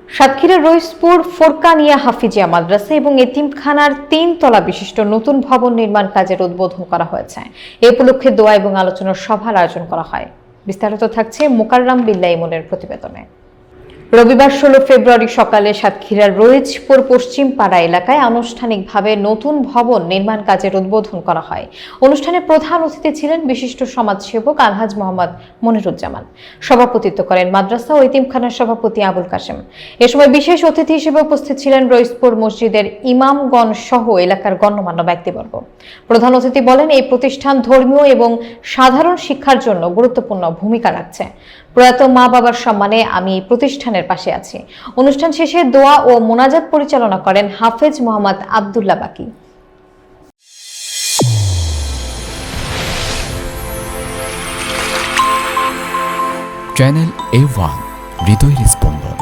সাতক্ষীরার রইসপুর ফোরকানিয়া হাফিজিয়া মাদ্রাসা এবং এতিমখানার ৩ তলা বিশিষ্ট নতুন ভবন নির্মাণ কাজের উদ্বোধন করা হয়েছে। এ উপলক্ষে দোয়া এবং আলোচনার সভার আয়োজন করা হয়। বিস্তারিত থাকছে মোকাররম বিল্লাহ ইমনের প্রতিবেদনে। রবিবার ১৬ ফেব্রুয়ারি সকালে সাতক্ষীরার রইচপুর পশ্চিম পাড়া এলাকায় আনুষ্ঠানিকভাবে নতুন ভবন নির্মাণ কাজের উদ্বোধন করা হয়। অনুষ্ঠানে প্রধান অতিথি ছিলেন বিশিষ্ট সমাজসেবক আলহাজ মোহাম্মদ মনিরুজ্জামান। সভাপতিত্ব করেন মাদ্রাসা ও এতিমখানার সভাপতি আবুল কাশেম। এ সময় বিশেষ অতিথি হিসেবে উপস্থিত ছিলেন রইচপুর মসজিদের ইমামগণ সহ এলাকার গণ্যমান্য ব্যক্তিবর্গ। প্রধান অতিথি বলেন, এই প্রতিষ্ঠান ধর্মীয় এবং সাধারণ শিক্ষার জন্য গুরুত্বপূর্ণ ভূমিকা রাখছে। প্রয়াত মা বাবার সম্মানে আমি এই প্রতিষ্ঠানের পাশে আছি। অনুষ্ঠান শেষে দোয়া ও মোনাজাত পরিচালনা করেন হাফেজ মোহাম্মদ আব্দুল্লাহ বাকি। চ্যানেল A1 হৃদয়ের স্পন্দন।